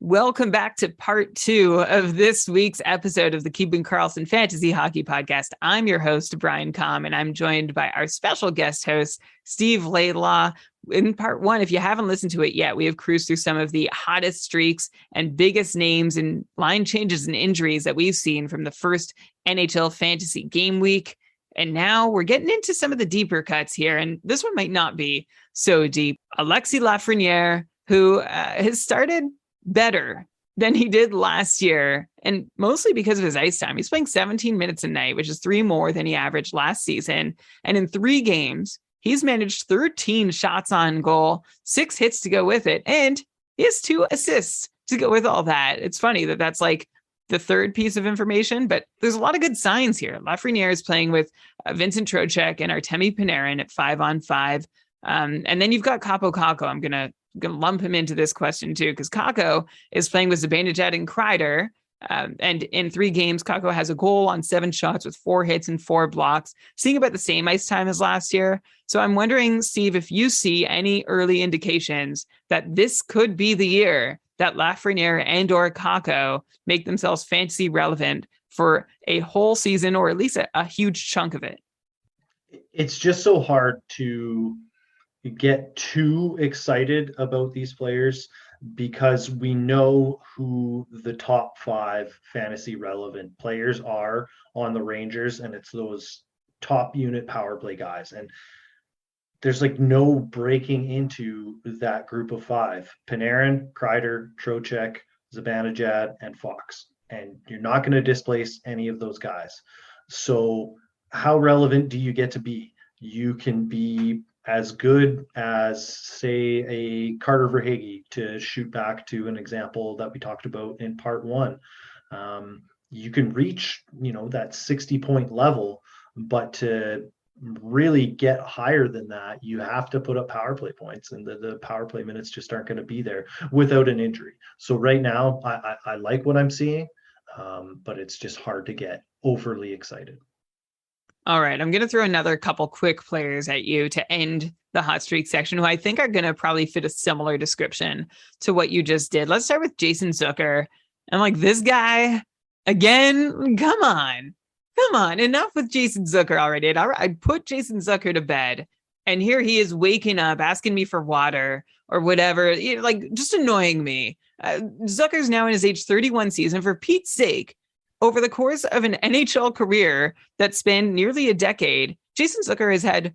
Welcome back to part 2 of this week's episode of the Keeping Karlsson Fantasy Hockey Podcast. I'm your host, Brian Com, and I'm joined by our special guest host, Steve Laidlaw. In part 1, if you haven't listened to it yet, we have cruised through some of the hottest streaks and biggest names and line changes and injuries that we've seen from the first NHL fantasy game week. And now we're getting into some of the deeper cuts here, and this one might not be so deep. Alexis Lafreniere, who has started better than he did last year, and mostly because of his ice time. He's playing 17 minutes a night, which is 3 more than he averaged last season. And in 3 games, he's managed 13 shots on goal, 6 hits to go with it, and he has 2 assists to go with all that. It's funny that that's like the third piece of information, but there's a lot of good signs here. Lafreniere is playing with Vincent Trocheck and Artemi Panarin at 5-on-5. And then you've got Kaapo Kakko. I'm going to lump him into this question too, because Kakko is playing with Zibanejad and Kreider. And in 3 games, Kakko has a goal on 7 shots with 4 hits and 4 blocks, seeing about the same ice time as last year. So I'm wondering, Steve, if you see any early indications that this could be the year that Lafreniere and or Kakko make themselves fantasy relevant for a whole season, or at least a huge chunk of it. It's just so hard to get too excited about these players because we know who the top 5 fantasy relevant players are on the Rangers, and it's those top unit power play guys. And there's like no breaking into that group of 5: Panarin, Kreider, Trocheck, Zibanejad, and Fox. And you're not going to displace any of those guys. So how relevant do you get to be? You can be as good as, say, a Carter Verhaeghe, to shoot back to an example that we talked about in part 1. You can reach, that 60-point level, but to really get higher than that, you have to put up power play points, and the power play minutes just aren't going to be there without an injury. So right now, I like what I'm seeing, but it's just hard to get overly excited. All right, I'm going to throw another couple quick players at you to end the hot streak section, who I think are going to probably fit a similar description to what you just did. Let's start with Jason Zucker. I'm like, this guy, again, come on, enough with Jason Zucker already. I'd put Jason Zucker to bed, and here he is waking up, asking me for water or whatever, like just annoying me. Zucker's now in his age 31 season. For Pete's sake, over the course of an NHL career that spanned nearly a decade, Jason Zucker has had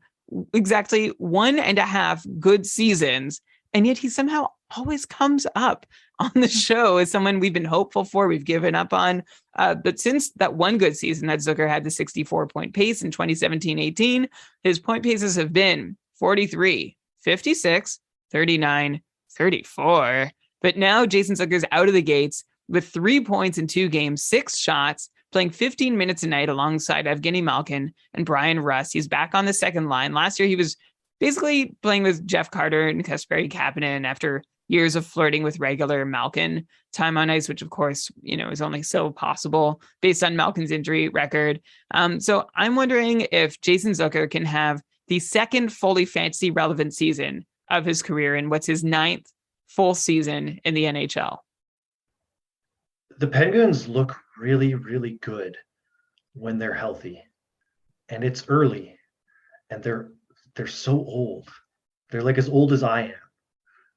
exactly 1.5 good seasons, and yet he somehow always comes up on the show as someone we've been hopeful for, we've given up on. But since that one good season that Zucker had, the 64-point pace in 2017-18, his point paces have been 43, 56, 39, 34. But now Jason Zucker's out of the gates with 3 points in 2 games, 6 shots, playing 15 minutes a night alongside Evgeny Malkin and Brian Rust. He's back on the second line. Last year, he was basically playing with Jeff Carter and Kasperi Kapanen after years of flirting with regular Malkin time on ice, which of course, is only so possible based on Malkin's injury record. So I'm wondering if Jason Zucker can have the second fully fantasy relevant season of his career in what's his 9th full season in the NHL. The Penguins look really, really good when they're healthy, and it's early, and they're so old. They're like as old as I am.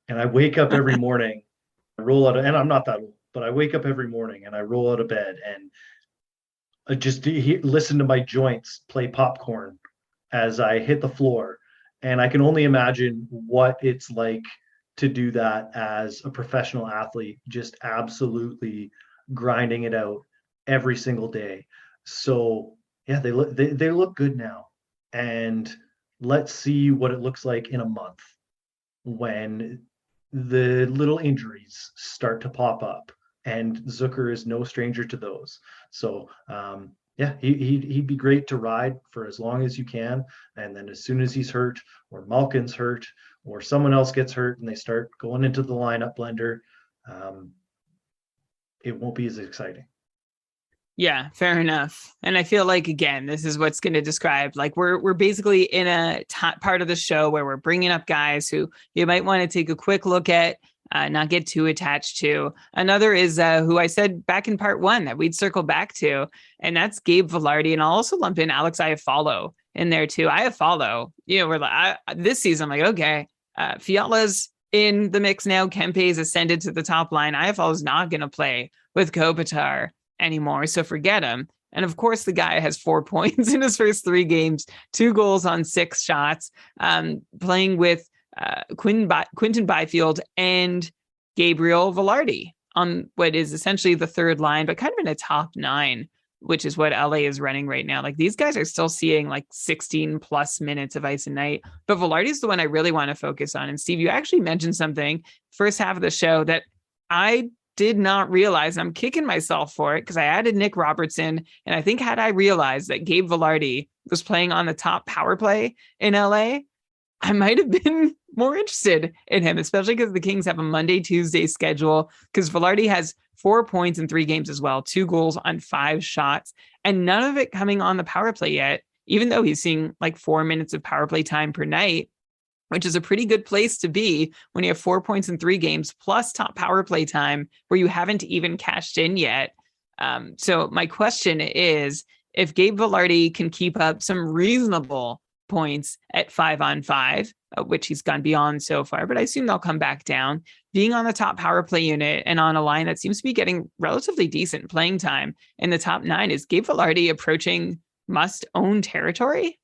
And I wake up every morning, and I'm not that old, but I wake up every morning and I roll out of bed and I just listen to my joints play popcorn as I hit the floor. And I can only imagine what it's like to do that as a professional athlete, just absolutely grinding it out every single day. So yeah, they look good now. And let's see what it looks like in a month when the little injuries start to pop up, and Zucker is no stranger to those. So yeah, he'd be great to ride for as long as you can, and then as soon as he's hurt, or Malkin's hurt, or someone else gets hurt and they start going into the lineup blender, it won't be as exciting. Yeah, fair enough. And I feel like, again, this is what's going to describe, like, we're basically in a part of the show where we're bringing up guys who you might want to take a quick look at not get too attached to. Another is who I said back in part one that we'd circle back to, and that's Gabe Vilardi. And I'll also lump in Alex Iafallo in there too. Iafallo, we're like, this season, I'm like, okay, Fiala's in the mix now. Kempe's ascended to the top line. Iafallo's not going to play with Kopitar anymore, so forget him. And of course, the guy has 4 points in his first 3 games, 2 goals on 6 shots, playing with Quinton Byfield and Gabriel Vilardi on what is essentially the third line, but kind of in a top 9, which is what LA is running right now. Like, these guys are still seeing like 16 plus minutes of ice a night, but Vilardi is the one I really want to focus on. And Steve, you actually mentioned something first half of the show that I did not realize. I'm kicking myself for it because I added Nick Robertson. And I think had I realized that Gabe Vilardi was playing on the top power play in LA, I might have been more interested in him, especially because the Kings have a Monday, Tuesday schedule, because Vilardi has 4 points in 3 games as well, 2 goals on 5 shots, and none of it coming on the power play yet, even though he's seeing like 4 minutes of power play time per night, which is a pretty good place to be when you have 4 points in 3 games plus top power play time where you haven't even cashed in yet. So my question is, if Gabe Vilardi can keep up some reasonable points at 5-on-5, which he's gone beyond so far, but I assume they'll come back down, being on the top power play unit and on a line that seems to be getting relatively decent playing time in the top 9, is Gabe Vilardi approaching must-own territory?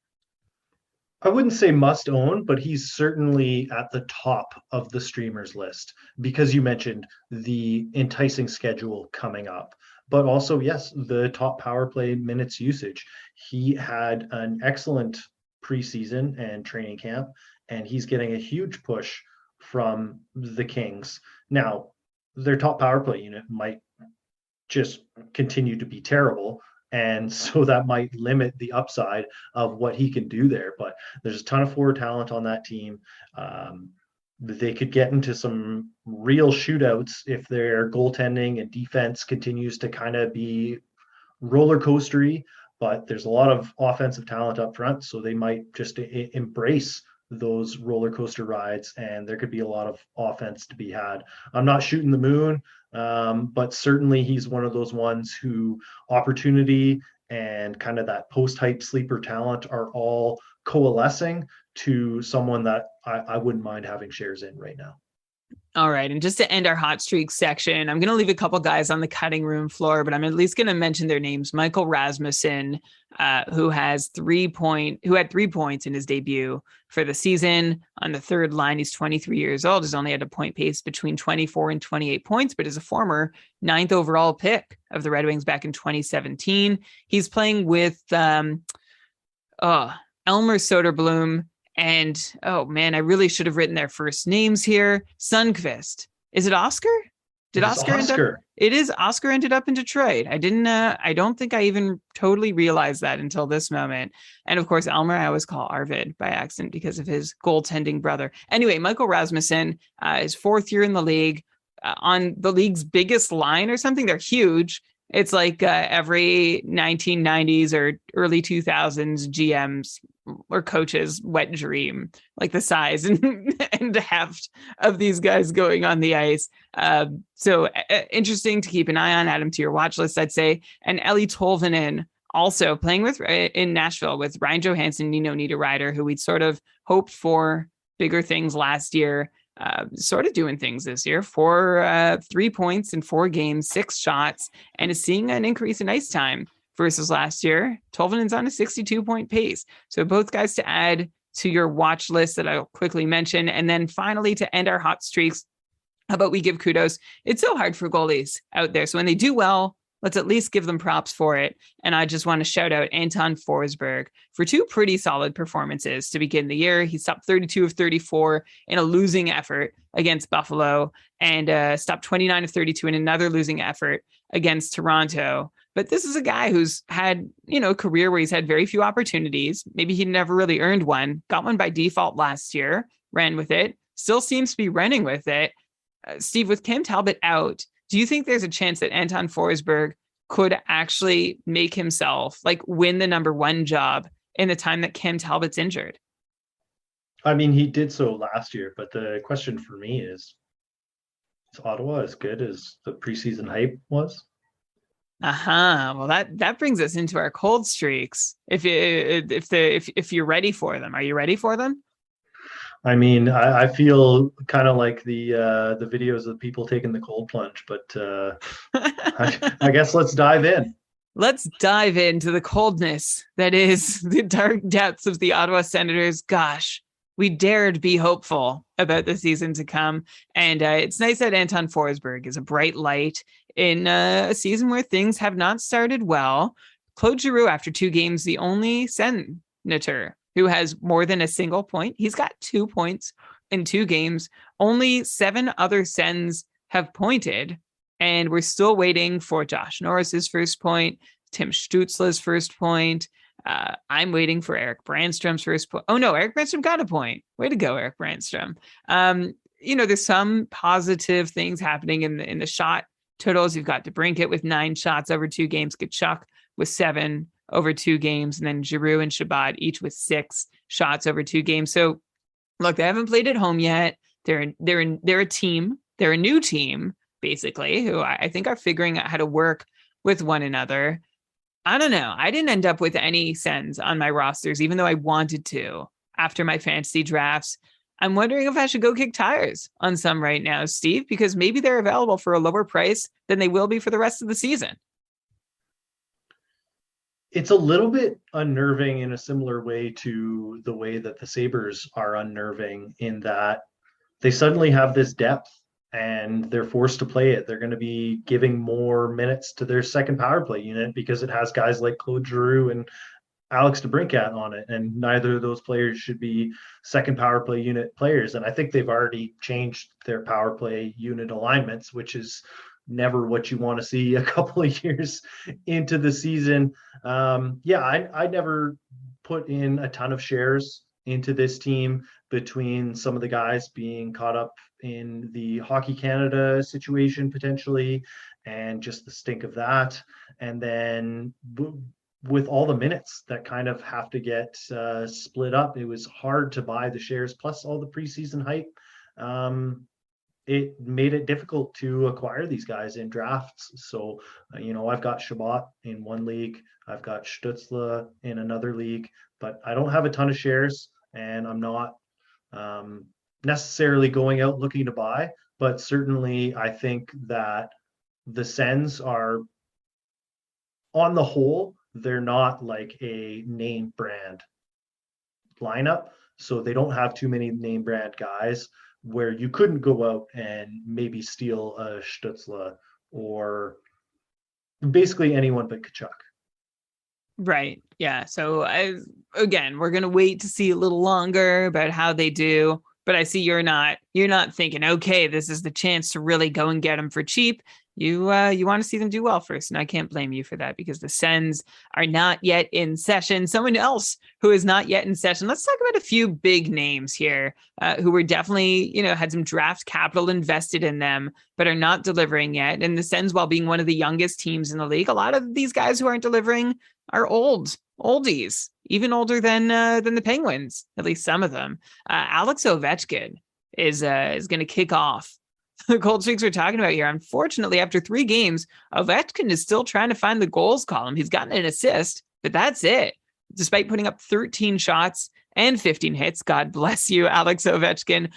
I wouldn't say must own, but he's certainly at the top of the streamers list because you mentioned the enticing schedule coming up. But also, yes, the top power play minutes usage. He had an excellent preseason and training camp, and he's getting a huge push from the Kings. Now, their top power play unit might just continue to be terrible, and so that might limit the upside of what he can do there. But there's a ton of forward talent on that team. They could get into some real shootouts if their goaltending and defense continues to kind of be roller coastery. But there's a lot of offensive talent up front, so they might just embrace those roller coaster rides, and there could be a lot of offense to be had. I'm not shooting the moon, but certainly he's one of those ones who opportunity and kind of that post-hype sleeper talent are all coalescing to someone that I wouldn't mind having shares in right now. All right. And just to end our hot streak section, I'm going to leave a couple guys on the cutting room floor, but I'm at least going to mention their names. Michael Rasmussen, who had 3 points in his debut for the season. On the third line, he's 23 years old. He's only had a point pace between 24 and 28 points, but is a former 9th overall pick of the Red Wings back in 2017. He's playing with Elmer Soderblom. And, oh man, I really should have written their first names here. Sundqvist. Is it Oscar? Did Oscar end up? It is. Oscar ended up in Detroit. I don't think I even totally realized that until this moment. And of course, Elmer, I always call Arvid by accident because of his goaltending brother. Anyway, Michael Rasmussen is 4th year in the league, on the league's biggest line or something. They're huge. It's like every 1990s or early 2000s GMs or coaches' wet dream, like the size and heft of these guys going on the ice. So interesting to keep an eye on. Add him to your watch list, I'd say. And Ellie Tolvanen also playing with in Nashville with Ryan Johansson, Nino Niederreiter, who we'd sort of hoped for bigger things last year. Sort of doing things this year. 3 points in 4 games, 6 shots, and is seeing an increase in ice time versus last year. Tolvanen's on a 62-point pace. So both guys to add to your watch list that I'll quickly mention. And then finally, to end our hot streaks, how about we give kudos? It's so hard for goalies out there. So when they do well, let's at least give them props for it. And I just want to shout out Anton Forsberg for 2 pretty solid performances to begin the year. He stopped 32 of 34 in a losing effort against Buffalo, and stopped 29 of 32 in another losing effort against Toronto. But this is a guy who's had, a career where he's had very few opportunities. Maybe he never really earned one, got one by default last year, ran with it, still seems to be running with it. Steve, with Cam Talbot out, do you think there's a chance that Anton Forsberg could actually make himself win the number 1 job in the time that Cam Talbot's injured? I mean, he did so last year, but the question for me is, Is Ottawa as good as the preseason hype was? Well, that brings us into our cold streaks. If you're ready for them, are you ready for them? I mean, I feel kind of like the videos of people taking the cold plunge, but I guess let's dive in. Let's dive into the coldness that is the dark depths of the Ottawa Senators. Gosh, we dared be hopeful about the season to come. And it's nice that Anton Forsberg is a bright light in a season where things have not started well. Claude Giroux, after 2 games, the only Senator who has more than a single point. He's got 2 points in 2 games. Only 7 other Sens have pointed. And we're still waiting for Josh Norris's first point, Tim Stutzla's first point. I'm waiting for Erik Brannstrom's first point. Oh no, Erik Brannstrom got a point. Way to go, Erik Brannstrom. There's some positive things happening in the shot totals. You've got DeBrincat with 9 shots over 2 games, Tkachuk with 7 over 2 games, and then Giroux and Chabot each with 6 shots over 2 games. So look, they haven't played at home yet. They're a team. They're a new team, basically, who I think are figuring out how to work with one another. I don't know. I didn't end up with any Sens on my rosters, even though I wanted to after my fantasy drafts. I'm wondering if I should go kick tires on some right now, Steve, because maybe they're available for a lower price than they will be for the rest of the season. It's a little bit unnerving in a similar way to the way that the Sabres are unnerving, in that they suddenly have this depth and they're forced to play it. They're going to be giving more minutes to their second power play unit because it has guys like Claude Giroux and Alex DeBrincat on it, and neither of those players should be second power play unit players. And I think they've already changed their power play unit alignments, which is never what you want to see a couple of years into the season. I never put in a ton of shares into this team, between some of the guys being caught up in the Hockey Canada situation potentially, and just the stink of that. And then with all the minutes that kind of have to get split up, it was hard to buy the shares, plus all the preseason hype. It made it difficult to acquire these guys in drafts. So, I've got Chabot in one league, I've got Stutzla in another league, but I don't have a ton of shares, and I'm not necessarily going out looking to buy. But certainly, I think that the Sens are, on the whole, they're not like a name brand lineup. So they don't have too many name brand guys where you couldn't go out and maybe steal a Stutzla or basically anyone but Tkachuk. Right. Yeah. So again, we're going to wait to see a little longer about how they do. But I see you're not thinking, okay, this is the chance to really go and get them for cheap. You want to see them do well first, and I can't blame you for that, because the Sens are not yet in session. Someone else who is not yet in session. Let's talk about a few big names here who were definitely, had some draft capital invested in them, but are not delivering yet. And the Sens, while being one of the youngest teams in the league, a lot of these guys who aren't delivering are oldies, even older than the Penguins, at least some of them. Alex Ovechkin is going to kick off the cold streaks we're talking about here. Unfortunately, after 3 games, Ovechkin is still trying to find the goals column. He's gotten an assist, but that's it. Despite putting up 13 shots and 15 hits, God bless you, Alex Ovechkin.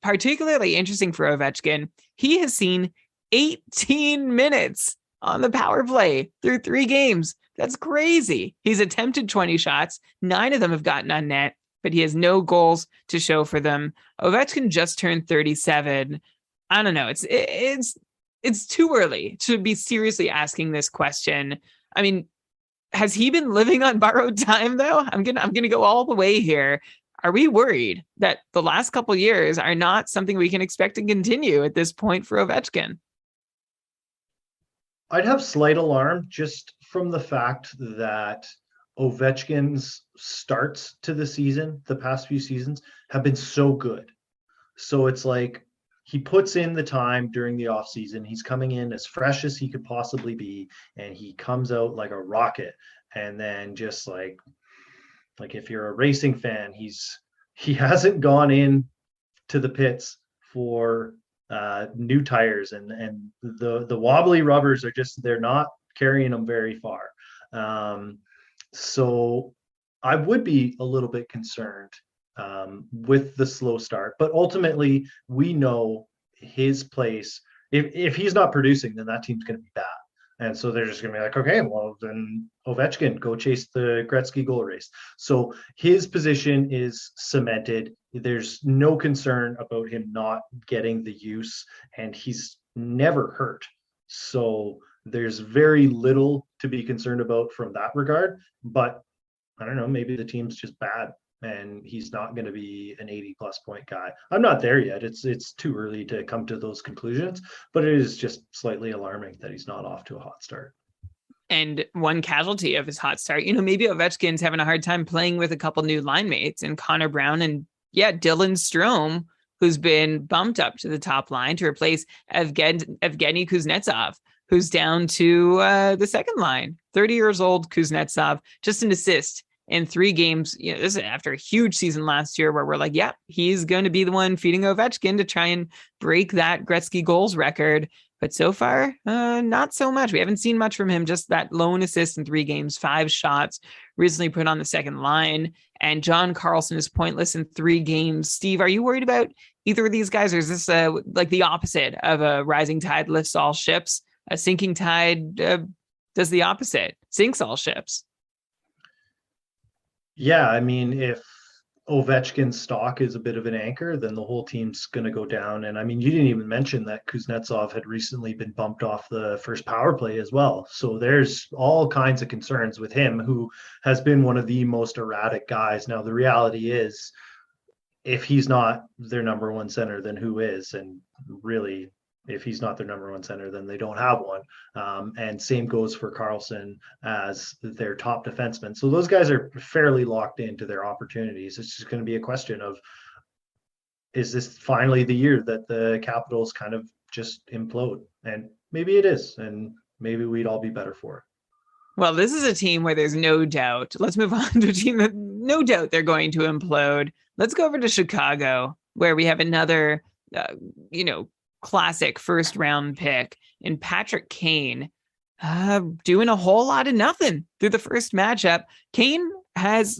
Particularly interesting for Ovechkin, he has seen 18 minutes on the power play through 3 games. That's crazy. He's attempted 20 shots. 9 of them have gotten on net, but he has no goals to show for them. Ovechkin just turned 37. I don't know. It's too early to be seriously asking this question. I mean, has he been living on borrowed time though? I'm gonna go all the way here. Are we worried that the last couple years are not something we can expect to continue at this point for Ovechkin? I'd have slight alarm just from the fact that Ovechkin's starts to the season, the past few seasons, have been so good. So it's like he puts in the time during the off season. He's coming in as fresh as he could possibly be, and he comes out like a rocket. And then just like if you're a racing fan, he hasn't gone in to the pits for new tires, and the wobbly rubbers are just, they're not carrying them very far. So I would be a little bit concerned with the slow start, but ultimately we know his place. If he's not producing, then that team's going to be bad. And so they're just going to be like, okay, well, then Ovechkin, go chase the Gretzky goal race. So his position is cemented. There's no concern about him not getting the use, and he's never hurt. So there's very little to be concerned about from that regard. But I don't know, maybe the team's just bad and he's not going to be an 80+ point guy. I'm not there yet. It's too early to come to those conclusions, but it is just slightly alarming that he's not off to a hot start. And one casualty of his hot start, maybe Ovechkin's having a hard time playing with a couple new line mates, and Connor Brown and Dylan Strome, who's been bumped up to the top line to replace Evgeny Kuznetsov, who's down to the second line. 30 years old Kuznetsov, just an assist in 3 games. This is after a huge season last year where we're like, yeah, he's going to be the one feeding Ovechkin to try and break that Gretzky goals record. But so far, not so much. We haven't seen much from him, just that lone assist in 3 games, 5 shots, recently put on the second line. And John Carlson is pointless in 3 games. Steve, are you worried about either of these guys, or is this like the opposite of a rising tide lifts all ships? A sinking tide does the opposite, sinks all ships. Yeah, I mean, if Ovechkin's stock is a bit of an anchor, then the whole team's going to go down. And I mean, you didn't even mention that Kuznetsov had recently been bumped off the first power play as well. So there's all kinds of concerns with him, who has been one of the most erratic guys. Now, the reality is, if he's not their number one center, then who is? And really, if he's not their number one center, then they don't have one. And same goes for Carlson as their top defenseman. So those guys are fairly locked into their opportunities. It's just going to be a question of, is this finally the year that the Capitals kind of just implode? And maybe it is, and maybe we'd all be better for it. Well, this is a team where there's no doubt. Let's move on to a team that no doubt they're going to implode. Let's go over to Chicago, where we have another, classic first round pick in Patrick Kane, doing a whole lot of nothing through the first matchup. Kane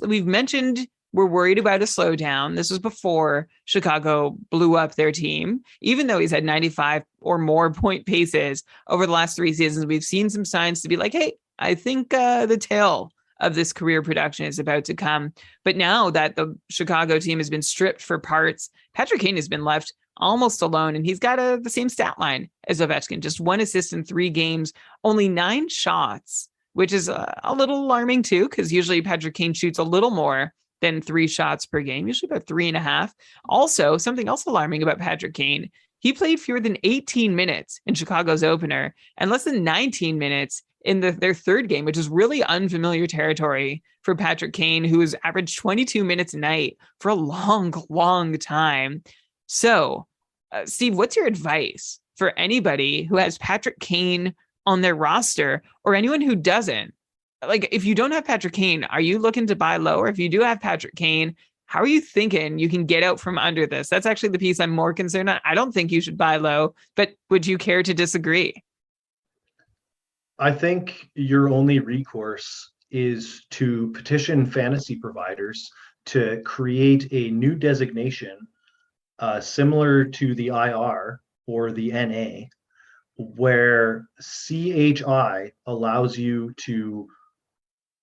we've mentioned, we're worried about a slowdown. This was before Chicago blew up their team. Even though he's had 95 or more point paces over the last 3 seasons, we've seen some signs to be like, hey, I think the tail of this career production is about to come. But now that the Chicago team has been stripped for parts, Patrick Kane has been left almost alone, and he's got the same stat line as Ovechkin, just 1 assist in 3 games, only 9 shots, which is a little alarming too, because usually Patrick Kane shoots a little more than 3 shots per game, usually about 3.5. Also, something else alarming about Patrick Kane, he played fewer than 18 minutes in Chicago's opener and less than 19 minutes in their third game, which is really unfamiliar territory for Patrick Kane, who has averaged 22 minutes a night for a long, long time. So, Steve, what's your advice for anybody who has Patrick Kane on their roster, or anyone who doesn't? Like, if you don't have Patrick Kane, are you looking to buy low? Or if you do have Patrick Kane, how are you thinking you can get out from under this? That's actually the piece I'm more concerned on. I don't think you should buy low, but would you care to disagree? I think your only recourse is to petition fantasy providers to create a new designation similar to the IR or the NA, where CHI allows you to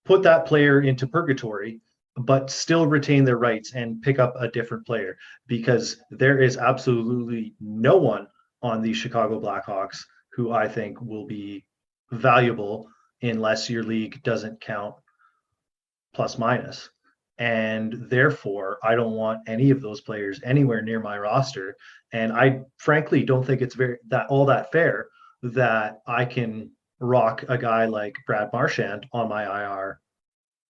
put that player into purgatory, but still retain their rights and pick up a different player, because there is absolutely no one on the Chicago Blackhawks who I think will be valuable unless your league doesn't count plus minus. And therefore, I don't want any of those players anywhere near my roster. And I frankly don't think it's all that fair that I can rock a guy like Brad Marchand on my IR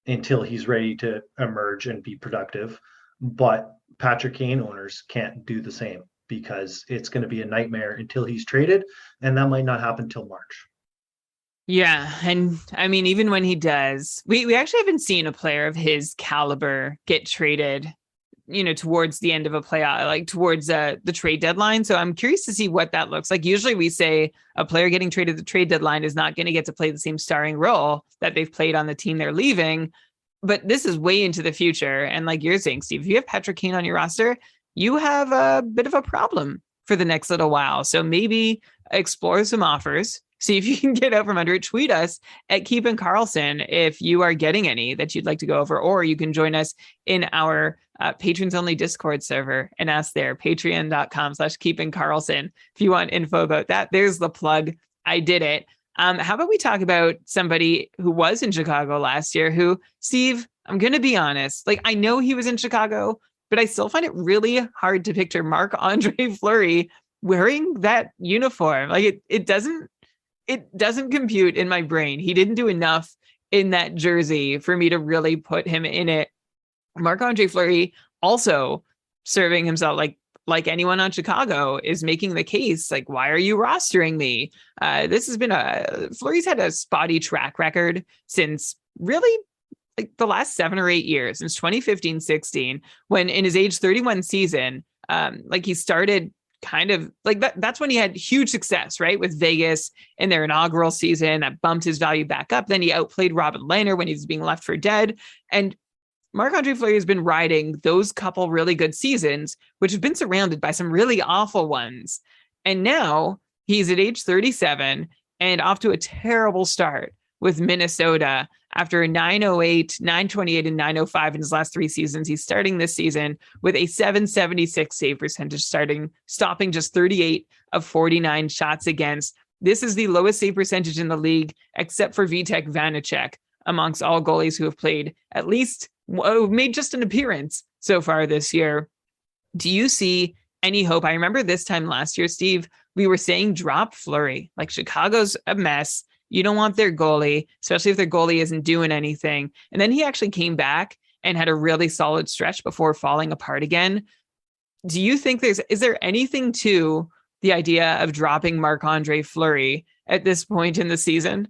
until he's ready to emerge and be productive. But Patrick Kane owners can't do the same, because it's going to be a nightmare until he's traded. And that might not happen till March. Yeah. And I mean, even when he does, we actually haven't seen a player of his caliber get traded towards the end of a playoff, like towards the trade deadline. So I'm curious to see what that looks like. Usually we say a player getting traded at the trade deadline is not going to get to play the same starring role that they've played on the team they're leaving. But this is way into the future. And like you're saying, Steve, if you have Patrick Kane on your roster, you have a bit of a problem for the next little while. So maybe explore some offers. See if you can get out from under it. Tweet us at Keeping Karlsson if you are getting any that you'd like to go over, or you can join us in our patrons only Discord server and ask there, patreon.com/Keeping Karlsson. If you want info about that, there's the plug. I did it. How about we talk about somebody who was in Chicago last year who, Steve, I'm going to be honest, like I know he was in Chicago, but I still find it really hard to picture Marc-Andre Fleury wearing that uniform. Like it doesn't compute in my brain. He didn't do enough in that jersey for me to really put him in it. Marc-Andre Fleury also serving himself like anyone on Chicago is making the case, like, why are you rostering me? This has been Fleury's had a spotty track record since really like the last 7 or 8 years, since 2015-16, when in his age 31 season, like he started kind of like that's when he had huge success, right? With Vegas in their inaugural season that bumped his value back up. Then he outplayed Robin Lehner when he was being left for dead. And Marc-Andre Fleury has been riding those couple really good seasons, which have been surrounded by some really awful ones. And now he's at age 37 and off to a terrible start with Minnesota after a 908, 928, and 905 in his last 3 seasons. He's starting this season with a 776 save percentage, stopping just 38 of 49 shots against. This is the lowest save percentage in the league, except for Vitek Vanacek, amongst all goalies who have played at least made just an appearance so far this year. Do you see any hope? I remember this time last year, Steve, we were saying drop Fleury. Like Chicago's a mess. You don't want their goalie, especially if their goalie isn't doing anything. And then he actually came back and had a really solid stretch before falling apart again. Do you think is there anything to the idea of dropping Marc-Andre Fleury at this point in the season?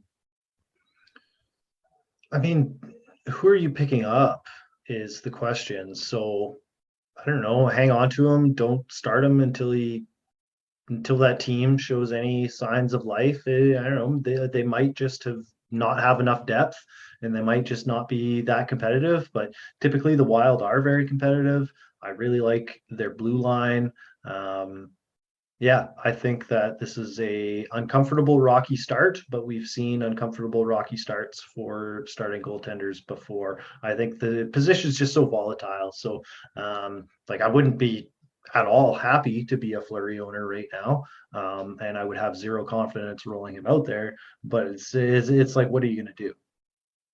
I mean, who are you picking up is the question. So I don't know, hang on to him. Don't start him until that team shows any signs of life. I don't know. They might just not have enough depth, and they might just not be that competitive. But typically, the Wild are very competitive. I really like their blue line. Yeah, I think that this is a uncomfortable, rocky start, but we've seen uncomfortable, rocky starts for starting goaltenders before. I think the position is just so volatile. So, I wouldn't be at all happy to be a Fleury owner right now, and I would have zero confidence rolling him out there. But it's like, what are you going to do?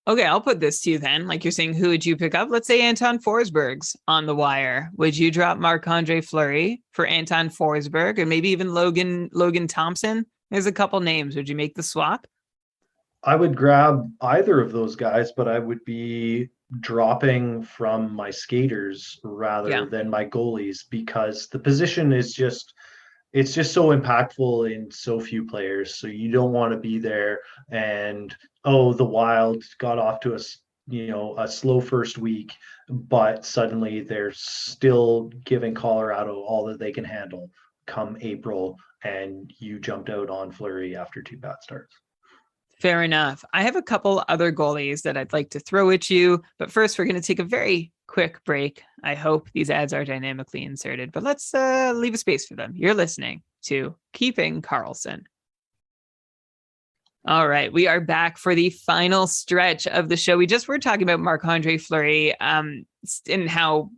Okay, I'll put this to you then. Like you're saying, who would you pick up? Let's say Anton Forsberg's on the wire. Would you drop Marc-Andre Fleury for Anton Forsberg, or maybe even Logan Thompson? There's a couple names. Would you make the swap? I would grab either of those guys, but I would be dropping from my skaters rather than my goalies, because the position is just so impactful in so few players. So you don't want to be there and, the Wild got off to a slow first week, but suddenly they're still giving Colorado all that they can handle come April, and you jumped out on Fleury after 2 bad starts. Fair enough. I have a couple other goalies that I'd like to throw at you, but first we're going to take a very quick break. I hope these ads are dynamically inserted, but let's leave a space for them. You're listening to Keeping Karlsson. All right, we are back for the final stretch of the show. We just were talking about Marc-Andre Fleury and how,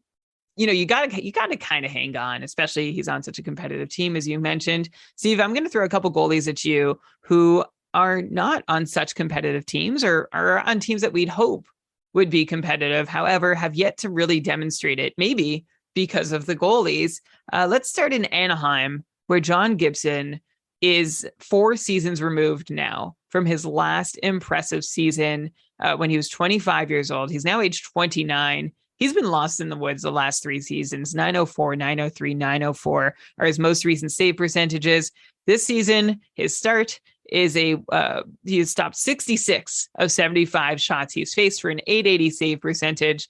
you got to kind of hang on, especially he's on such a competitive team, as you mentioned. Steve, I'm going to throw a couple goalies at you who are not on such competitive teams or are on teams that we'd hope would be competitive, however, have yet to really demonstrate it, maybe because of the goalies. Let's start in Anaheim, where John Gibson is 4 seasons removed now from his last impressive season when he was 25 years old. He's now age 29. He's been lost in the woods the last 3 seasons. 904, 903, 904 are his most recent save percentages. This season, his start is he has stopped 66 of 75 shots he's faced for an 880 save percentage.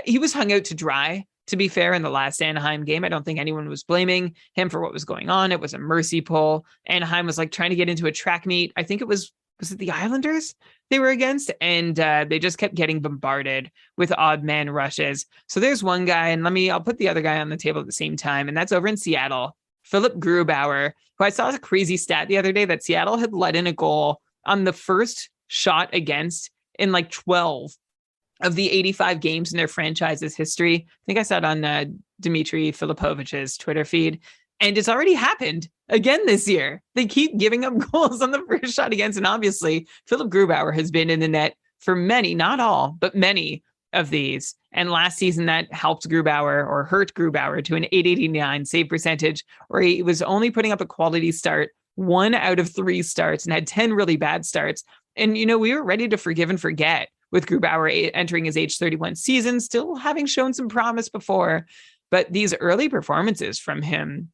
He was hung out to dry To be fair, in the last Anaheim game, I don't think anyone was blaming him for what was going on. It was a mercy pull. Anaheim was like trying to get into a track meet. I think was it the Islanders they were against? And they just kept getting bombarded with odd man rushes. So there's one guy, and I'll put the other guy on the table at the same time, and that's over in Seattle, Philip Grubauer, who I saw a crazy stat the other day that Seattle had let in a goal on the first shot against in like 12 of the 85 games in their franchise's history. I think I saw it on Dmitry Filipovich's Twitter feed. And it's already happened again this year. They keep giving up goals on the first shot against. And obviously, Philip Grubauer has been in the net for many, not all, but many of these. And last season, that helped Grubauer or hurt Grubauer to an .889 save percentage, where he was only putting up a quality start 1 out of 3 starts and had 10 really bad starts. And, we were ready to forgive and forget with Grubauer entering his age 31 season, still having shown some promise before. But these early performances from him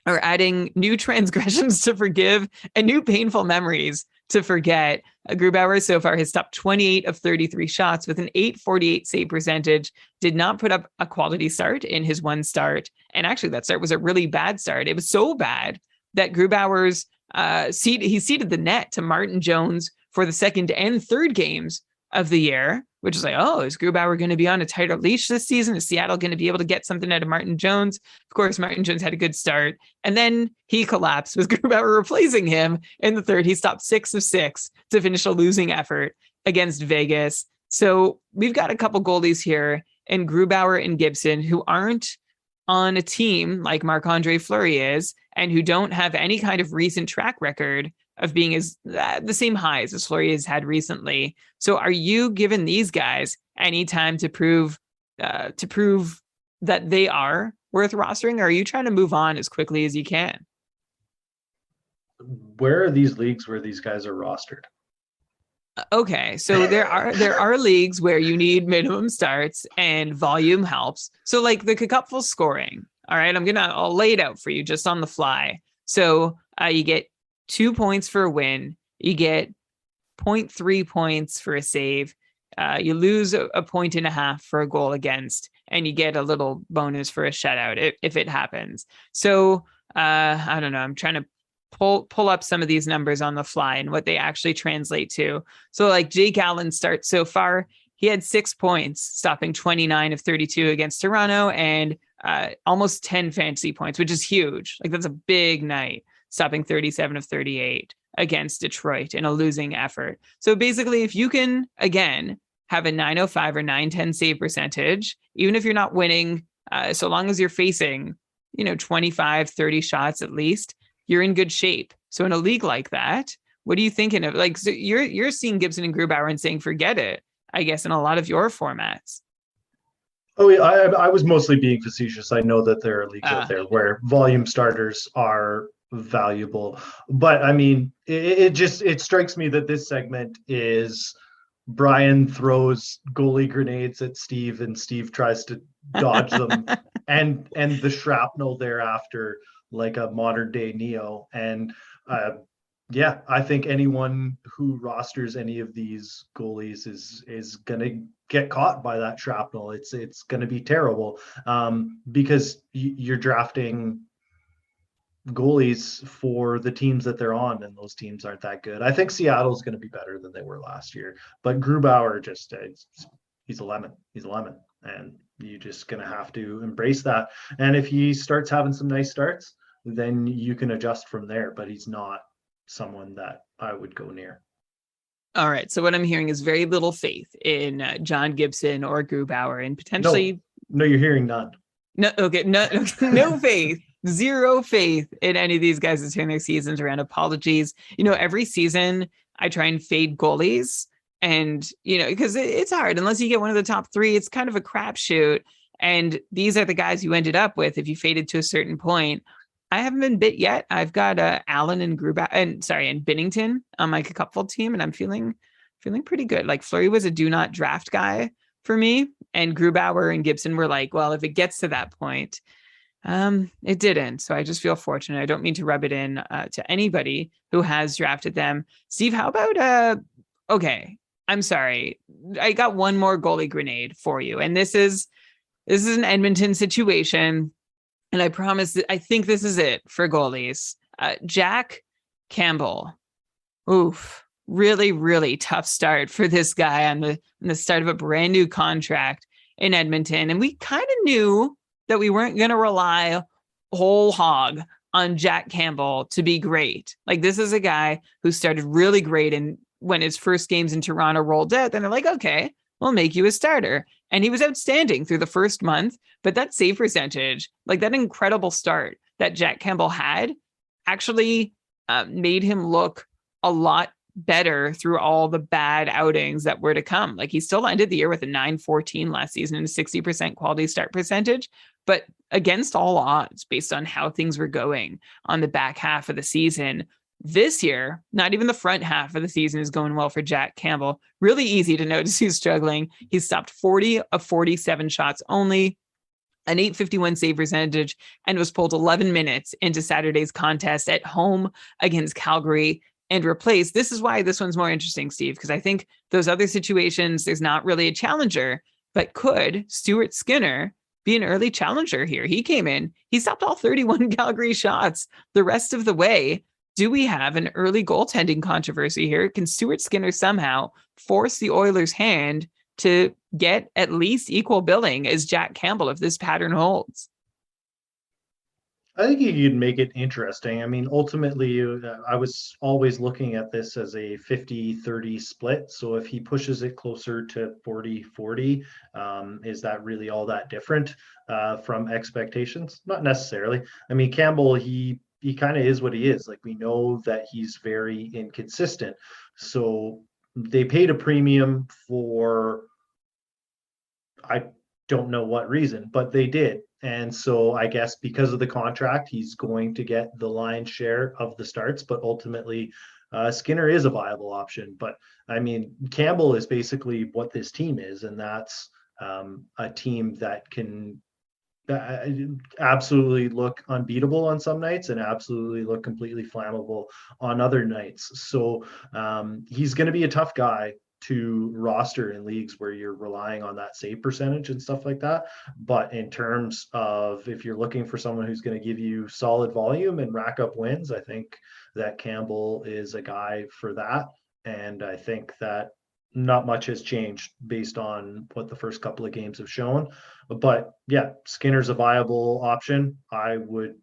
are adding new transgressions to forgive and new painful memories to forget. Grubauer so far has stopped 28 of 33 shots with an .848 save percentage, did not put up a quality start in his one start. And actually, that start was a really bad start. It was so bad that Grubauer's he ceded the net to Martin Jones for the second and third games of the year, which is like, oh, is Grubauer going to be on a tighter leash this season? Is Seattle going to be able to get something out of Martin Jones? Of course, Martin Jones had a good start, and then he collapsed with Grubauer replacing him in the third. He stopped 6 of 6 to finish a losing effort against Vegas. So we've got a couple goalies here, and Grubauer and Gibson, who aren't on a team like Marc-Andre Fleury is, and who don't have any kind of recent track record of being as the same highs as Fleury has had recently. So are you giving these guys any time to prove that they are worth rostering, or are you trying to move on as quickly as you can? Where are these leagues where these guys are rostered? Okay, so there are leagues where you need minimum starts and volume helps. So like the Cupful scoring. All right, I'll lay it out for you just on the fly. So you get 2 points for a win. You get 0.3 points for a save. You lose a point and a half for a goal against, and you get a little bonus for a shutout if it happens. So I don't know. I'm trying to pull up some of these numbers on the fly and what they actually translate to. So like Jake Allen starts so far, he had 6 points, stopping 29 of 32 against Toronto, and almost 10 fantasy points, which is huge. Like that's a big night, stopping 37 of 38 against Detroit in a losing effort. So basically, if you can, again, have a 905 or 910 save percentage, even if you're not winning, so long as you're facing, 25, 30 shots at least, you're in good shape. So in a league like that, what are you thinking of? Like, so you're seeing Gibson and Grubauer and saying, forget it, I guess, in a lot of your formats. Oh, yeah, I was mostly being facetious. I know that there are leagues out there where volume starters are valuable, but I mean, it strikes me that this segment is Brian throws goalie grenades at Steve, and Steve tries to dodge them, and the shrapnel thereafter, like a modern day Neo. And yeah, I think anyone who rosters any of these goalies is gonna get caught by that shrapnel. It's gonna be terrible, because you're drafting goalies for the teams that they're on, and those teams aren't that good. I think Seattle's going to be better than they were last year, but Grubauer just he's a lemon. He's a lemon, and you're just going to have to embrace that. And if he starts having some nice starts, then you can adjust from there, but he's not someone that I would go near. All right, so what I'm hearing is very little faith in John Gibson or Grubauer, and potentially no, you're hearing none. No, okay, no faith. Zero faith in any of these guys to turn their seasons around. Apologies. Every season I try and fade goalies, and because it's hard unless you get one of the top 3. It's kind of a crapshoot, and these are the guys you ended up with if you faded to a certain point. I haven't been bit yet. I've got Allen and Grubauer and Binnington on my Cupful team, and I'm feeling pretty good. Like Fleury was a do not draft guy for me, and Grubauer and Gibson were like, well, if it gets to that point. It didn't. So I just feel fortunate. I don't mean to rub it in to anybody who has drafted them. Steve, how about okay, I'm sorry. I got one more goalie grenade for you. And this is This is an Edmonton situation, and I promise that I think this is it for goalies. Jack Campbell. Oof. Really, really tough start for this guy on the start of a brand new contract in Edmonton. And we kind of knew that we weren't going to rely whole hog on Jack Campbell to be great. Like, this is a guy who started really great, and when his first games in Toronto rolled out, then they're like, okay, we'll make you a starter. And he was outstanding through the first month. But that save percentage, like that incredible start that Jack Campbell had, actually made him look a lot better through all the bad outings that were to come. Like, he still ended the year with a 914 last season and a 60% quality start percentage, but against all odds, based on how things were going on the back half of the season. This year, not even the front half of the season is going well for Jack Campbell. Really easy to notice who's struggling. He's stopped 40 of 47 shots only, an 851 save percentage, and was pulled 11 minutes into Saturday's contest at home against Calgary and replaced. This is why this one's more interesting, Steve, because I think those other situations, there's not really a challenger, but could Stuart Skinner be an early challenger here? He came in, he stopped all 31 Calgary shots the rest of the way. Do we have an early goaltending controversy here? Can Stuart Skinner somehow force the Oilers' hand to get at least equal billing as Jack Campbell if this pattern holds? I think you could make it interesting. I mean, ultimately, I was always looking at this as a 50-30 split. So if he pushes it closer to 40-40, is that really all that different from expectations? Not necessarily. I mean, Campbell, he kind of is what he is. Like, we know that he's very inconsistent. So they paid a premium for, I don't know what reason, but they did. And so I guess because of the contract, he's going to get the lion's share of the starts, but ultimately Skinner is a viable option. But I mean, Campbell is basically what this team is, and that's a team that can absolutely look unbeatable on some nights and absolutely look completely flammable on other nights. So he's going to be a tough guy to roster in leagues where you're relying on that save percentage and stuff like that. But in terms of if you're looking for someone who's going to give you solid volume and rack up wins, I think that Campbell is a guy for that. And I think that not much has changed based on what the first couple of games have shown. But yeah, Skinner's a viable option. I would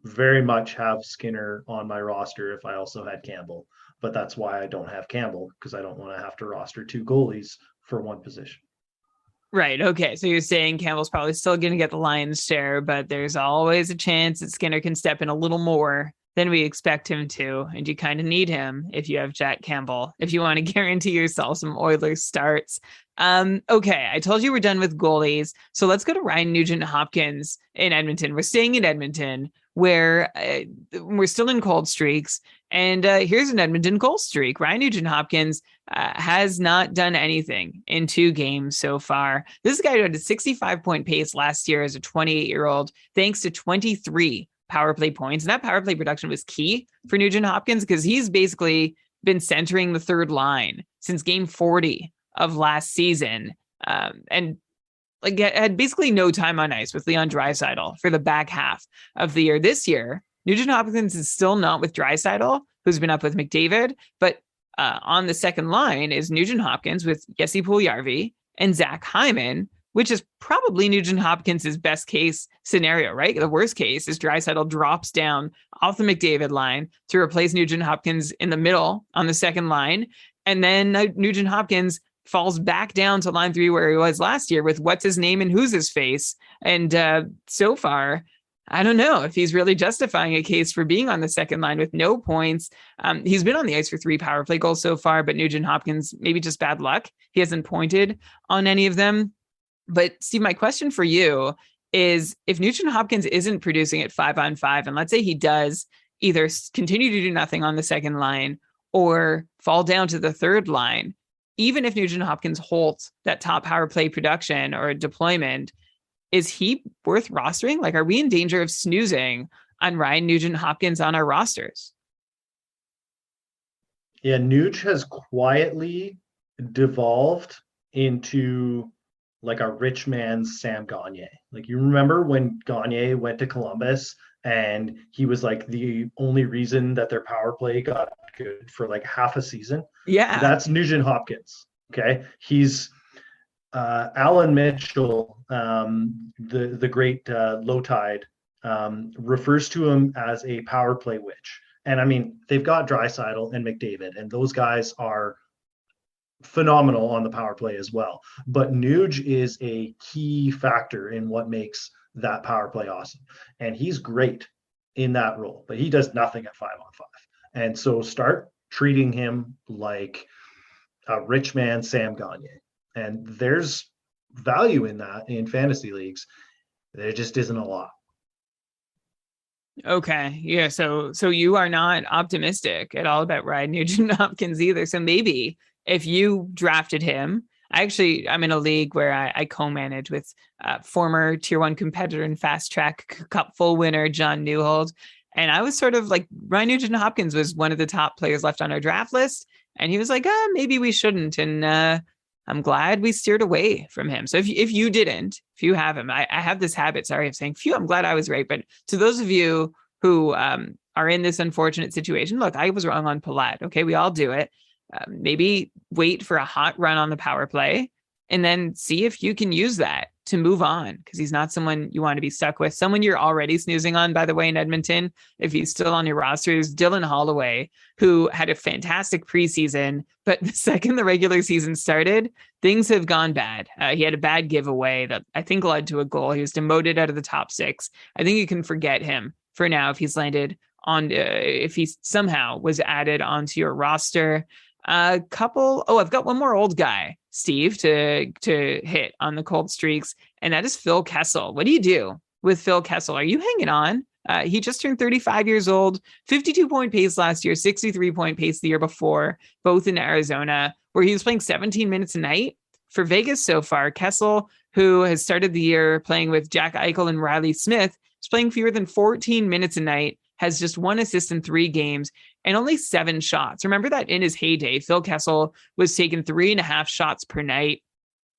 very much have Skinner on my roster if I also had Campbell. But that's why I don't have Campbell, because I don't want to have to roster two goalies for one position. Right. Okay. So you're saying Campbell's probably still going to get the lion's share, but there's always a chance that Skinner can step in a little more than we expect him to. And you kind of need him if you have Jack Campbell, if you want to guarantee yourself some Oilers starts. Okay. I told you we're done with goalies. So let's go to Ryan Nugent-Hopkins in Edmonton. We're staying in Edmonton, where we're still in cold streaks. And here's an Edmonton cold streak. Ryan Nugent-Hopkins has not done anything in 2 games so far. This guy had a 65-point pace last year as a 28-year-old, thanks to 23 power play points. And that power play production was key for Nugent-Hopkins because he's basically been centering the third line since game 40 of last season. And like had basically no time on ice with Leon Draisaitl for the back half of the year. This year, Nugent-Hopkins is still not with Draisaitl, who's been up with McDavid, but on the second line is Nugent-Hopkins with Jesse Puljujarvi and Zach Hyman, which is probably Nugent-Hopkins' best case scenario, right? The worst case is Draisaitl drops down off the McDavid line to replace Nugent-Hopkins in the middle on the second line. And then Nugent-Hopkins falls back down to line 3 where he was last year with what's his name and who's his face. And so far, I don't know if he's really justifying a case for being on the second line with no points. He's been on the ice for 3 power play goals so far, but Nugent-Hopkins, maybe just bad luck. He hasn't pointed on any of them. But Steve, my question for you is, if Nugent-Hopkins isn't producing at 5-on-5, and let's say he does either continue to do nothing on the second line or fall down to the third line, even if Nugent-Hopkins holds that top power play production or deployment, is he worth rostering? Like, are we in danger of snoozing on Ryan Nugent-Hopkins on our rosters? Yeah, Nuge has quietly devolved into like a rich man's Sam Gagne. Like, you remember when Gagne went to Columbus and he was like the only reason that their power play got good for like half a season? Yeah. That's Nugent Hopkins. Okay. He's Alan Mitchell, the great low tide, refers to him as a power play witch. And I mean, they've got Draisaitl and McDavid, and those guys are phenomenal on the power play as well. But Nuge is a key factor in what makes that power play awesome. And he's great in that role, but he does nothing at 5-on-5. And so start treating him like a rich man, Sam Gagne. And there's value in that in fantasy leagues. There just isn't a lot. Okay. Yeah. So you are not optimistic at all about Ryan Nugent Hopkins either. So maybe if you drafted him, I'm in a league where I co-manage with former tier 1 competitor and fast track cupful winner, John Newhold. And I was sort of like, Ryan Nugent Hopkins was one of the top players left on our draft list. And he was like, maybe we shouldn't. And I'm glad we steered away from him. So if you have him, I have this habit, sorry, of saying, phew, I'm glad I was right. But to those of you who are in this unfortunate situation, look, I was wrong on Palat. Okay, we all do it. Maybe wait for a hot run on the power play and then see if you can use that to move on, because he's not someone you want to be stuck with. Someone you're already snoozing on, by the way, in Edmonton, if he's still on your roster, is Dylan Holloway, who had a fantastic preseason, but the second the regular season started, things have gone bad. He had a bad giveaway that I think led to a goal. He was demoted out of the top 6. I think you can forget him for now if he's landed on, if he somehow was added onto your roster. I've got one more old guy, Steve, to hit on the cold streaks, and that is Phil Kessel. What do you do with Phil Kessel? Are you hanging on? He just turned 35 years old, 52-point pace last year, 63-point pace the year before, both in Arizona, where he was playing 17 minutes a night. For Vegas so far, Kessel, who has started the year playing with Jack Eichel and Riley Smith, is playing fewer than 14 minutes a night, has just 1 assist in 3 games, and only 7 shots. Remember that in his heyday, Phil Kessel was taking 3.5 shots per night.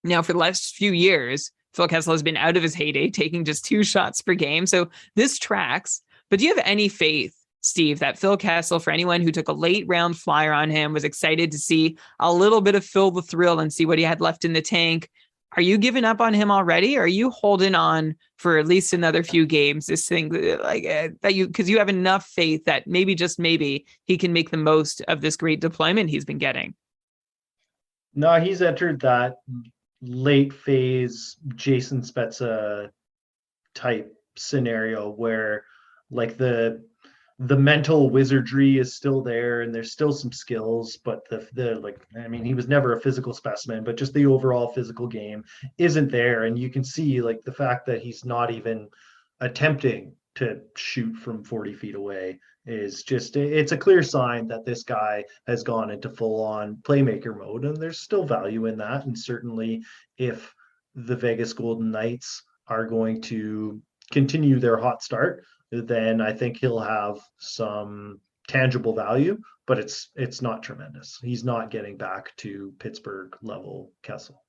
Now, for the last few years, Phil Kessel has been out of his heyday, taking just 2 shots per game. So this tracks. But do you have any faith, Steve, that Phil Kessel, for anyone who took a late round flyer on him, was excited to see a little bit of Phil the Thrill and see what he had left in the tank? Are you giving up on him already? Or are you holding on for at least another few games? This thing because you have enough faith that maybe, just maybe, he can make the most of this great deployment he's been getting. No, he's entered that late phase Jason Spezza type scenario where like the mental wizardry is still there and there's still some skills, but the like, I mean, he was never a physical specimen, but just the overall physical game isn't there. And you can see like the fact that he's not even attempting to shoot from 40 feet away is just, it's a clear sign that this guy has gone into full on playmaker mode, and there's still value in that. And certainly if the Vegas Golden Knights are going to continue their hot start, then I think he'll have some tangible value, but it's not tremendous. He's not getting back to Pittsburgh level Kessel.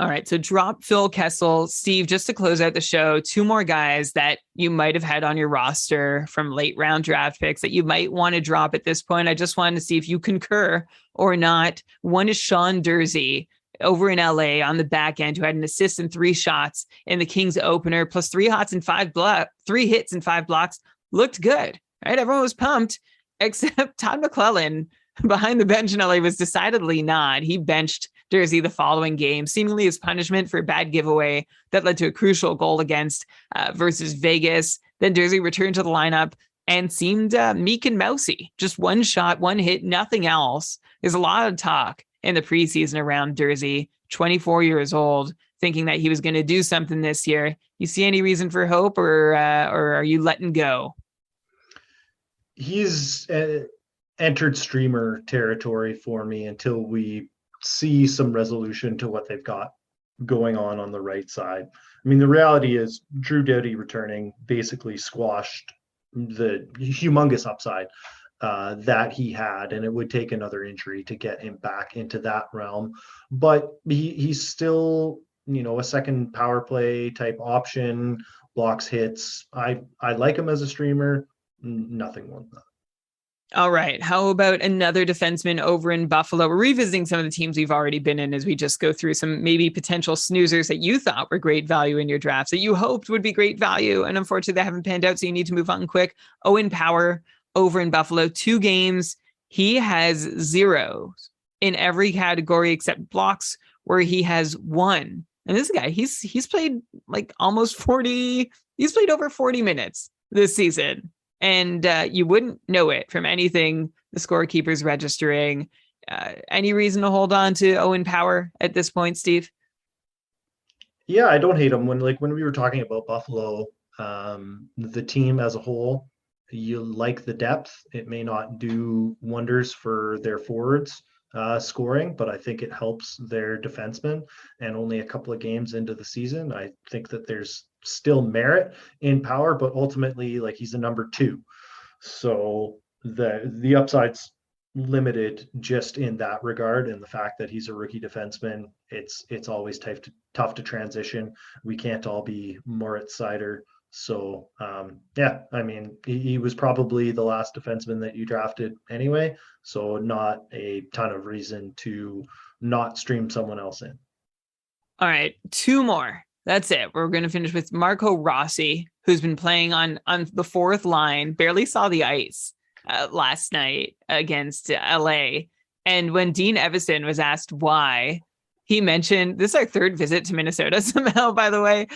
All right, so drop Phil Kessel. Steve, just to close out the show, 2 more guys that you might have had on your roster from late round draft picks that you might want to drop at this point. I just wanted to see if you concur or not. One is Sean Durzi over in LA on the back end, who had an assist and 3 shots in the Kings opener, plus 3 hits and 5 blocks. Looked good, right? Everyone was pumped, except Todd McClellan behind the bench in LA was decidedly not. He benched Durzi the following game, seemingly as punishment for a bad giveaway that led to a crucial goal against versus Vegas. Then Durzi returned to the lineup and seemed meek and mousy. Just 1 shot, 1 hit, nothing else. There's a lot of talk in the preseason around Durzi, 24 years old, thinking that he was going to do something this year. You see any reason for hope, or are you letting go? He's entered streamer territory for me until we see some resolution to what they've got going on the right side. I mean, the reality is Drew Doughty returning basically squashed the humongous upside that he had, and it would take another injury to get him back into that realm. But he's still a second power play type option, blocks hits. I like him as a streamer. Nothing more than that. All right. How about another defenseman over in Buffalo? We're revisiting some of the teams we've already been in as we just go through some maybe potential snoozers that you thought were great value in your drafts that you hoped would be great value. And unfortunately, they haven't panned out. So you need to move on quick. Owen Power over in Buffalo, 2 games. He has 0 in every category except blocks, where he has 1. And this guy, he's played like almost 40. He's played over 40 minutes this season. And you wouldn't know it from anything the scorekeeper's registering. Any reason to hold on to Owen Power at this point, Steve? Yeah, I don't hate him. When we were talking about Buffalo, the team as a whole, you like the depth. It may not do wonders for their forwards scoring, but I think it helps their defensemen. And only a couple of games into the season, I think that there's still merit in Power, but ultimately, like, he's a number 2, so the upside's limited just in that regard, and the fact that he's a rookie defenseman, it's always tough to transition. We can't all be Moritz Seider. So yeah, I mean, he was probably the last defenseman that you drafted anyway, so not a ton of reason to not stream someone else in. All right, 2 more. That's it. We're going to finish with Marco Rossi, who's been playing on the 4th line, barely saw the ice last night against LA. And when Dean Evison was asked why, he mentioned, this is our 3rd visit to Minnesota somehow, by the way.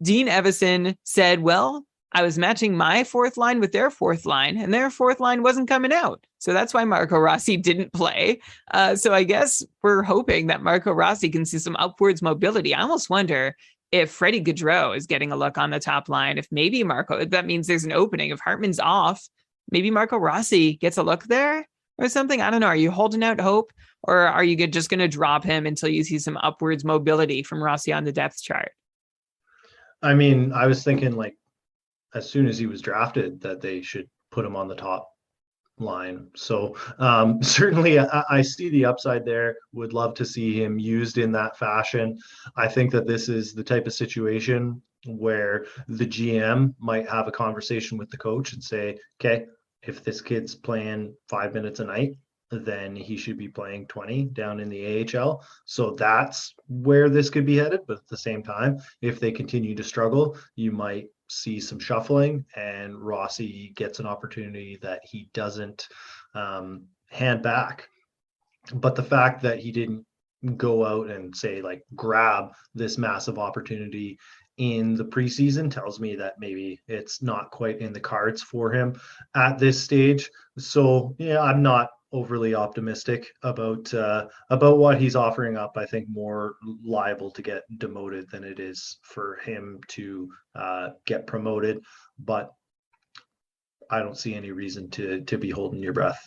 Dean Evison said, well, I was matching my 4th line with their 4th line, and their 4th line wasn't coming out. So that's why Marco Rossi didn't play. So I guess we're hoping that Marco Rossi can see some upwards mobility. I almost wonder if Freddie Gaudreau is getting a look on the top line. If maybe that means there's an opening. If Hartman's off, maybe Marco Rossi gets a look there or something. I don't know. Are you holding out hope, or are you just going to drop him until you see some upwards mobility from Rossi on the depth chart? I mean, I was thinking, like, as soon as he was drafted, that they should put him on the top line. So certainly I see the upside there. Would love to see him used in that fashion. I think that this is the type of situation where the GM might have a conversation with the coach and say, okay, if this kid's playing 5 minutes a night, then he should be playing 20 down in the AHL. So that's where this could be headed. But at the same time, if they continue to struggle, you might see some shuffling, and Rossi gets an opportunity that he doesn't hand back. But the fact that he didn't go out and say, like, grab this massive opportunity in the preseason tells me that maybe it's not quite in the cards for him at this stage. So yeah, I'm not overly optimistic about what he's offering up. I think more liable to get demoted than it is for him to get promoted. But I don't see any reason to be holding your breath.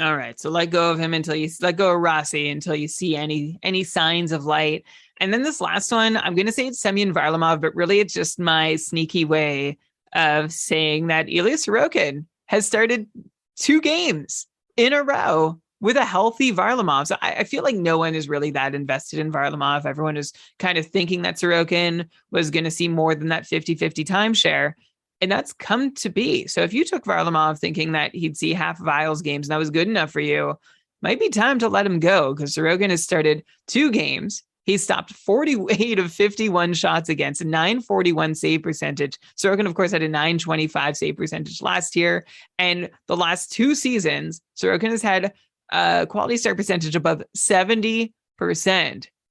All right, so let go of him until you let go of Rossi until you see any signs of light. And then this last one, I'm going to say it's Semyon Varlamov, but really it's just my sneaky way of saying that Ilya Sorokin has started 2 games in a row with a healthy Varlamov. So I feel like no one is really that invested in Varlamov. Everyone is kind of thinking that Sorokin was going to see more than that 50-50 timeshare. And that's come to be. So if you took Varlamov thinking that he'd see half of Isles games and that was good enough for you, might be time to let him go, because Sorokin has started 2 games. He stopped 48 of 51 shots against, a 941 save percentage. Sorokin, of course, had a 925 save percentage last year. And the last 2 seasons, Sorokin has had a quality start percentage above 70%.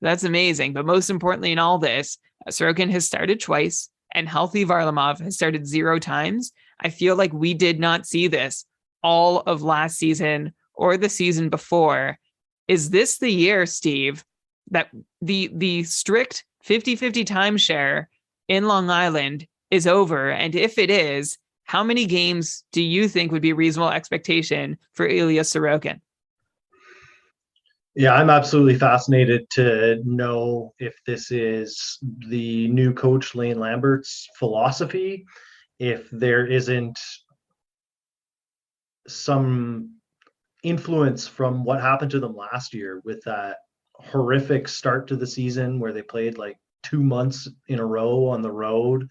That's amazing. But most importantly in all this, Sorokin has started twice, and healthy Varlamov has started 0 times. I feel like we did not see this all of last season or the season before. Is this the year, Steve, that the strict 50-50 timeshare in Long Island is over? And if it is, how many games do you think would be a reasonable expectation for Ilya Sorokin? Yeah, I'm absolutely fascinated to know if this is the new coach Lane Lambert's philosophy, if there isn't some influence from what happened to them last year with that horrific start to the season where they played like 2 months in a row on the road.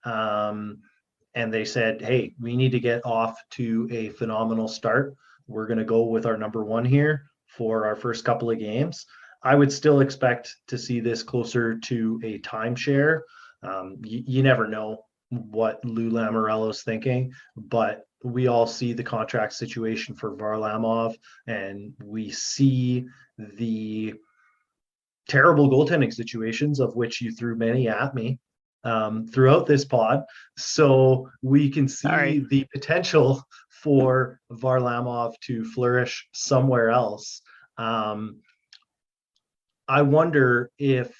And they said, hey, we need to get off to a phenomenal start. We're going to go with our number one here for our first couple of games. I would still expect to see this closer to a timeshare. You never know what Lou Lamoriello's thinking, but we all see the contract situation for Varlamov, and we see the terrible goaltending situations, of which you threw many at me throughout this pod. So we can see the potential for Varlamov to flourish somewhere else. I wonder if,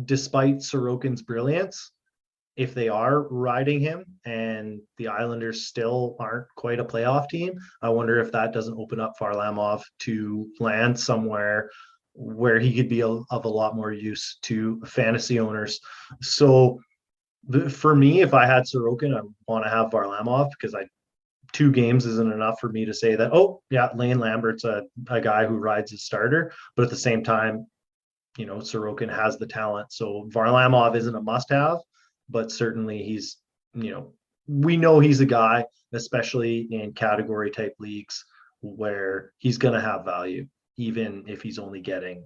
despite Sorokin's brilliance, if they are riding him and the Islanders still aren't quite a playoff team, I wonder if that doesn't open up Varlamov to land somewhere where he could be of a lot more use to fantasy owners. So for me, if I had Sorokin, I want to have Varlamov, because 2 games isn't enough for me to say that, oh yeah, Lane Lambert's a guy who rides his starter. But at the same time, Sorokin has the talent. So Varlamov isn't a must-have, but certainly he's, we know he's a guy, especially in category type leagues, where he's going to have value, even if he's only getting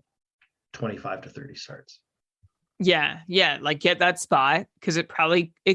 25 to 30 starts. Yeah. Like, get that spot, because it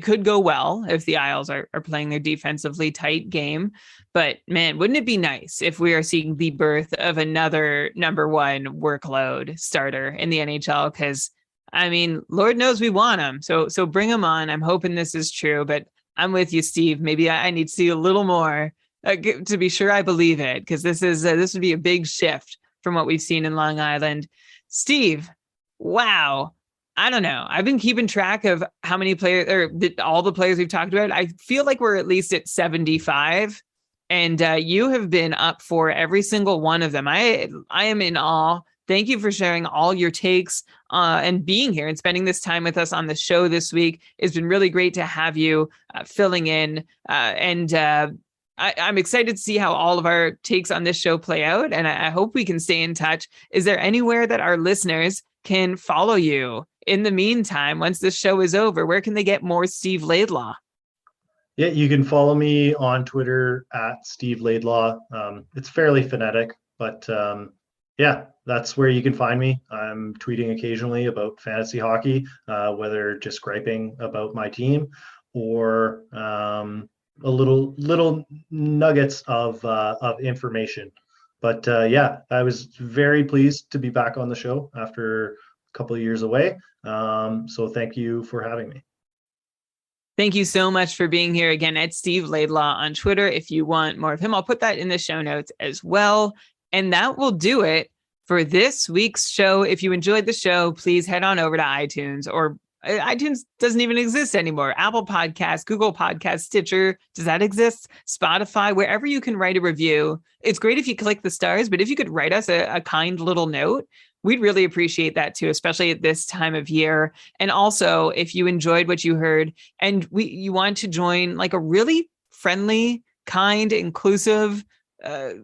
could go well if the Isles are playing their defensively tight game. But man, wouldn't it be nice if we are seeing the birth of another number one workload starter in the NHL? Because I mean, Lord knows we want him. So bring him on. I'm hoping this is true, but I'm with you, Steve. Maybe I need to see a little more to be sure I believe it, because this would be a big shift from what we've seen in Long Island. Steve, wow. I don't know. I've been keeping track of how many players, or all the players we've talked about. I feel like we're at least at 75, and you have been up for every single one of them. I am in awe. Thank you for sharing all your takes and being here and spending this time with us on the show this week. It's been really great to have you filling in. I'm excited to see how all of our takes on this show play out. And I hope we can stay in touch. Is there anywhere that our listeners can follow you in the meantime, once this show is over? Where can they get more Steve Laidlaw? Yeah, you can follow me on Twitter at Steve Laidlaw. It's fairly phonetic, but yeah, that's where you can find me. I'm tweeting occasionally about fantasy hockey, whether just griping about my team or a little nuggets of information. But yeah, I was very pleased to be back on the show after a couple of years away. So thank you for having me. Thank you so much for being here again at Steve Laidlaw on Twitter. If you want more of him, I'll put that in the show notes as well. And that will do it for this week's show. If you enjoyed the show, please head on over to iTunes, or iTunes doesn't even exist anymore. Apple Podcasts, Google Podcasts, Stitcher. Does that exist? Spotify, wherever you can write a review. It's great if you click the stars, but if you could write us a kind little note, we'd really appreciate that too, especially at this time of year. And also, if you enjoyed what you heard and you want to join like a really friendly, kind, inclusive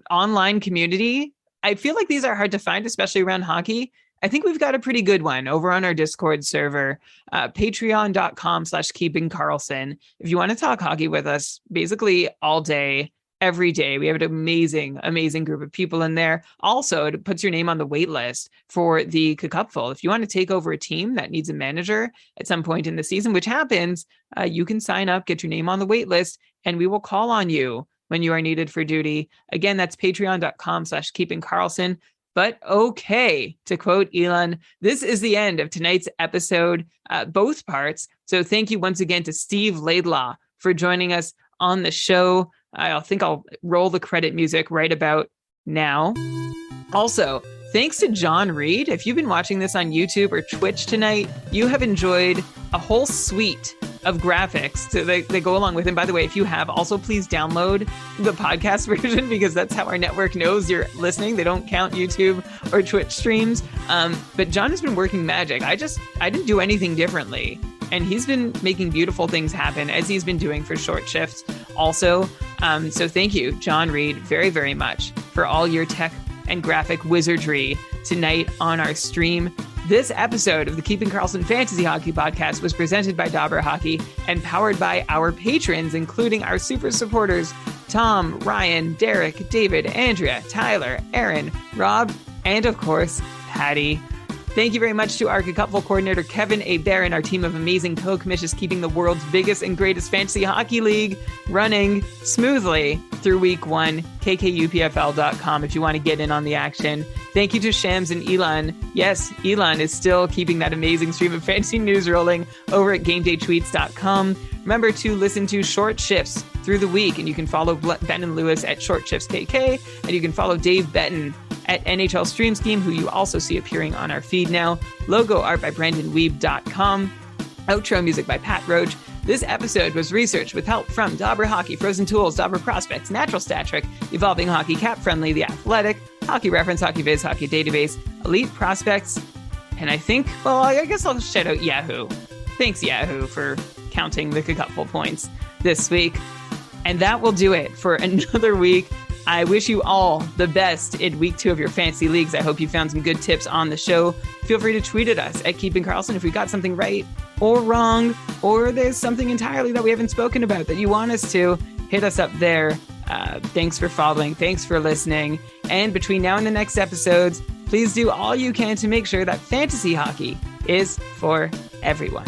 online community, I feel like these are hard to find, especially around hockey. I think we've got a pretty good one over on our Discord server, patreon.com/keepingkarlsson. If you want to talk hockey with us, basically all day, every day, we have an amazing, amazing group of people in there. Also, it puts your name on the wait list for the Cupful. If you want to take over a team that needs a manager at some point in the season, which happens, you can sign up, get your name on the wait list, and we will call on you when you are needed for duty. Again, that's patreon.com/keepingkarlsson. But okay, to quote Elon, this is the end of tonight's episode, both parts. So thank you once again to Steve Laidlaw for joining us on the show. I think I'll roll the credit music right about now. Also, thanks to John Reed. If you've been watching this on YouTube or Twitch tonight, you have enjoyed a whole suite of graphics that go along with it. And by the way, if you have, also please download the podcast version, because that's how our network knows you're listening. They don't count YouTube or Twitch streams. But John has been working magic. I didn't do anything differently. And he's been making beautiful things happen, as he's been doing for Short Shifts also. So thank you, John Reed, very, very much for all your tech and graphic wizardry tonight on our stream. This episode of the Keeping Karlsson Fantasy Hockey Podcast was presented by Dobber Hockey and powered by our patrons, including our super supporters, Tom, Ryan, Derek, David, Andrea, Tyler, Aaron, Rob, and of course, Patty. Thank you very much to our Cupful coordinator, Kevin A. Barron, our team of amazing co-commissions keeping the world's biggest and greatest fantasy hockey league running smoothly through week one. KKUPFL.com if you want to get in on the action. Thank you to Shams and Elon. Yes, Elon is still keeping that amazing stream of fantasy news rolling over at GameDayTweets.com. Remember to listen to Short Shifts through the week, and you can follow Ben and Lewis at Short Shifts KK, and you can follow Dave Betton at NHL Stream Scheme, who you also see appearing on our feed now. Logo art by BrandonWeeb.com. Outro music by Pat Roach. This episode was researched with help from Dobber Hockey, Frozen Tools, Dobber Prospects, Natural Stat Trick, Evolving Hockey, Cap Friendly, The Athletic, Hockey Reference, Hockey Viz, Hockey Database, Elite Prospects, and I think, well, I guess I'll shout out Yahoo. Thanks, Yahoo, for counting the Cupful points this week. And that will do it for another week. I wish you all the best in week 2 of your fantasy leagues. I hope you found some good tips on the show. Feel free to tweet at us at Keeping Karlsson if we got something right or wrong, or there's something entirely that we haven't spoken about that you want us to. Hit us up there. Thanks for following. Thanks for listening. And between now and the next episodes, please do all you can to make sure that fantasy hockey is for everyone.